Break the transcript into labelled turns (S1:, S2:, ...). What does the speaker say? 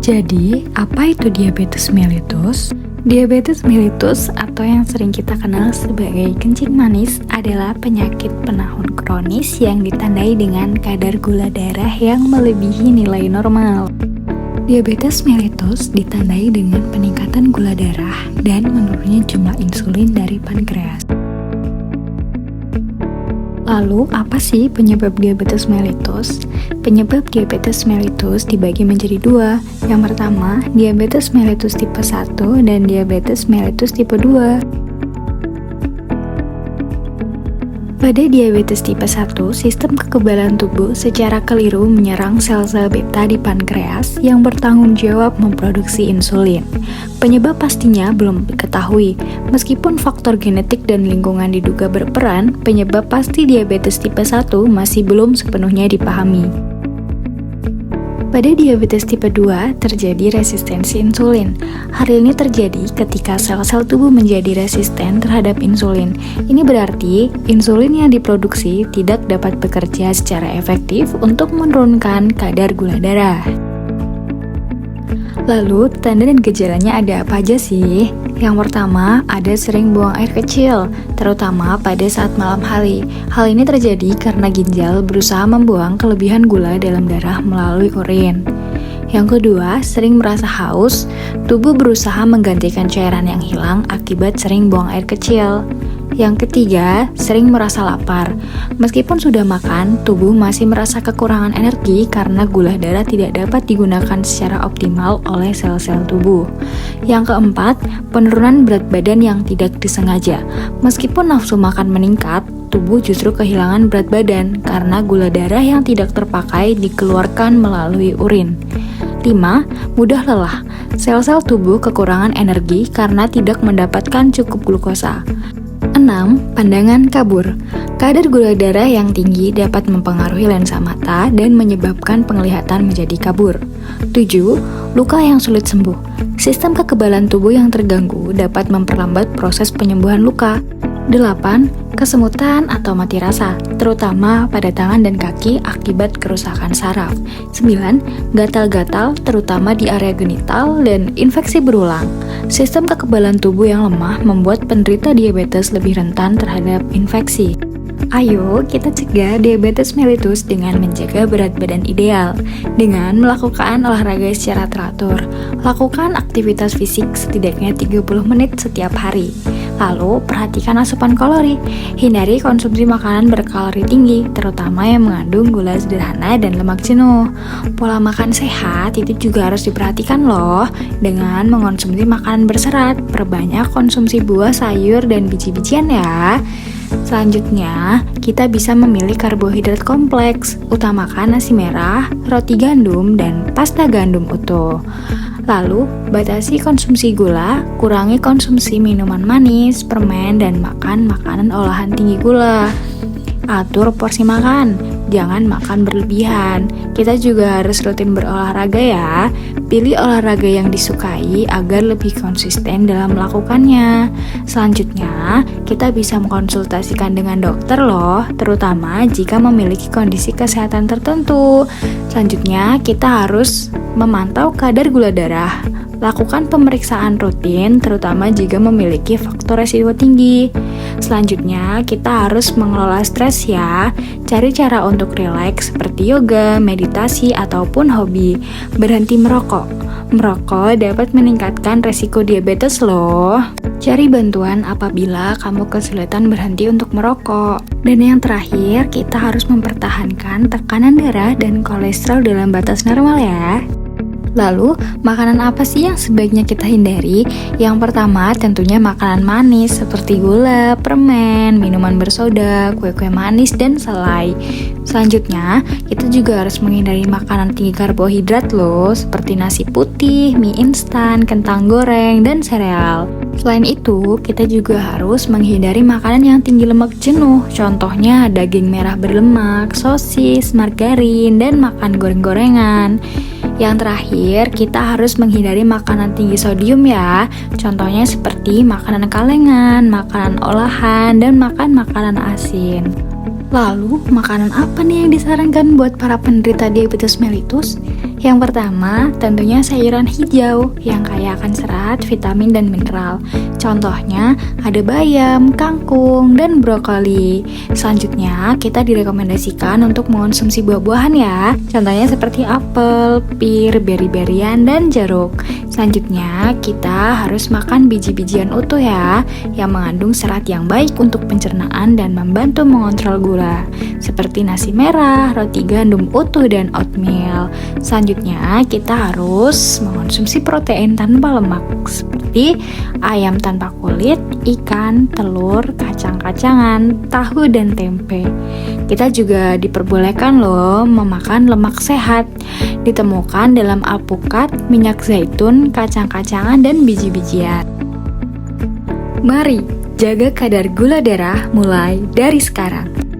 S1: Jadi, apa itu diabetes mellitus? Diabetes mellitus atau yang sering kita kenal sebagai kencing manis adalah penyakit penahun kronis yang ditandai dengan kadar gula darah yang melebihi nilai normal. Diabetes mellitus ditandai dengan peningkatan gula darah dan menurunnya jumlah insulin dari pankreas. Lalu, apa sih penyebab diabetes mellitus? Penyebab diabetes mellitus dibagi menjadi dua. Yang pertama, diabetes mellitus tipe 1 dan diabetes mellitus tipe 2. Pada diabetes tipe 1, sistem kekebalan tubuh secara keliru menyerang sel-sel beta di pankreas yang bertanggung jawab memproduksi insulin. Penyebab pastinya belum diketahui. Meskipun faktor genetik dan lingkungan diduga berperan, penyebab pasti diabetes tipe 1 masih belum sepenuhnya dipahami. Pada diabetes tipe 2 terjadi resistensi insulin. Hal ini terjadi ketika sel-sel tubuh menjadi resisten terhadap insulin. Ini berarti insulin yang diproduksi tidak dapat bekerja secara efektif untuk menurunkan kadar gula darah. Lalu, tanda dan gejalanya ada apa aja sih? Yang pertama, ada sering buang air kecil, terutama pada saat malam hari. Hal ini terjadi karena ginjal berusaha membuang kelebihan gula dalam darah melalui urin. Yang kedua, sering merasa haus, tubuh berusaha menggantikan cairan yang hilang akibat sering buang air kecil. Yang ketiga, sering merasa lapar. Meskipun sudah makan, tubuh masih merasa kekurangan energi karena gula darah tidak dapat digunakan secara optimal oleh sel-sel tubuh. Yang keempat, penurunan berat badan yang tidak disengaja. Meskipun nafsu makan meningkat, tubuh justru kehilangan berat badan karena gula darah yang tidak terpakai dikeluarkan melalui urin. 5. Mudah lelah. Sel-sel tubuh kekurangan energi karena tidak mendapatkan cukup glukosa. 6. Pandangan kabur. Kadar gula darah yang tinggi dapat mempengaruhi lensa mata dan menyebabkan penglihatan menjadi kabur. 7. Luka yang sulit sembuh. Sistem kekebalan tubuh yang terganggu dapat memperlambat proses penyembuhan luka. 8. Kesemutan atau mati rasa, terutama pada tangan dan kaki akibat kerusakan saraf. 9. Gatal-gatal, terutama di area genital dan infeksi berulang. Sistem kekebalan tubuh yang lemah membuat penderita diabetes lebih rentan terhadap infeksi. Ayo kita cegah diabetes mellitus dengan menjaga berat badan ideal, dengan melakukan olahraga secara teratur. Lakukan aktivitas fisik setidaknya 30 menit setiap hari. Lalu, perhatikan asupan kalori. Hindari konsumsi makanan berkalori tinggi, terutama yang mengandung gula sederhana dan lemak jenuh. Pola makan sehat itu juga harus diperhatikan loh, dengan mengonsumsi makanan berserat. Perbanyak konsumsi buah, sayur, dan biji-bijian ya. Selanjutnya, kita bisa memilih karbohidrat kompleks. Utamakan nasi merah, roti gandum, dan pasta gandum utuh. Lalu, batasi konsumsi gula, kurangi konsumsi minuman manis, permen, dan makan makanan olahan tinggi gula. Atur porsi makan, jangan makan berlebihan. Kita juga harus rutin berolahraga ya. Pilih olahraga yang disukai agar lebih konsisten dalam melakukannya. Selanjutnya, kita bisa mengkonsultasikan dengan dokter loh, terutama jika memiliki kondisi kesehatan tertentu. Selanjutnya, kita harus memantau kadar gula darah. Lakukan pemeriksaan rutin, terutama jika memiliki faktor resiko tinggi. Selanjutnya, kita harus mengelola stres ya. Cari cara untuk rileks seperti yoga, meditasi, ataupun hobi. Berhenti merokok. Merokok dapat meningkatkan resiko diabetes loh. Cari bantuan apabila kamu kesulitan berhenti untuk merokok. Dan yang terakhir, kita harus mempertahankan tekanan darah dan kolesterol dalam batas normal ya. Lalu, makanan apa sih yang sebaiknya kita hindari? Yang pertama, tentunya makanan manis seperti gula, permen, minuman bersoda, kue-kue manis, dan selai. Selanjutnya, kita juga harus menghindari makanan tinggi karbohidrat loh, seperti nasi putih, mie instan, kentang goreng, dan sereal. Selain itu, kita juga harus menghindari makanan yang tinggi lemak jenuh. Contohnya daging merah berlemak, sosis, margarin, dan makan goreng-gorengan. Yang terakhir, kita harus menghindari makanan tinggi sodium ya. Contohnya seperti makanan kalengan, makanan olahan, dan makan makanan asin. Lalu, makanan apa nih yang disarankan buat para penderita diabetes mellitus? Yang pertama, tentunya sayuran hijau yang kaya akan serat, vitamin, dan mineral. Contohnya, ada bayam, kangkung, dan brokoli. Selanjutnya, kita direkomendasikan untuk mengonsumsi buah-buahan ya. Contohnya seperti apel, pir, beri-berian, dan jeruk. Selanjutnya, kita harus makan biji-bijian utuh ya, yang mengandung serat yang baik untuk pencernaan dan membantu mengontrol gula. Seperti nasi merah, roti gandum utuh, dan oatmeal. Selanjutnya, kita harus mengonsumsi protein tanpa lemak seperti ayam tanpa kulit, ikan, telur, kacang-kacangan, tahu, dan tempe. Kita juga diperbolehkan loh memakan lemak sehat. Ditemukan dalam alpukat, minyak zaitun, kacang-kacangan, dan biji-bijian. Mari jaga kadar gula darah mulai dari sekarang.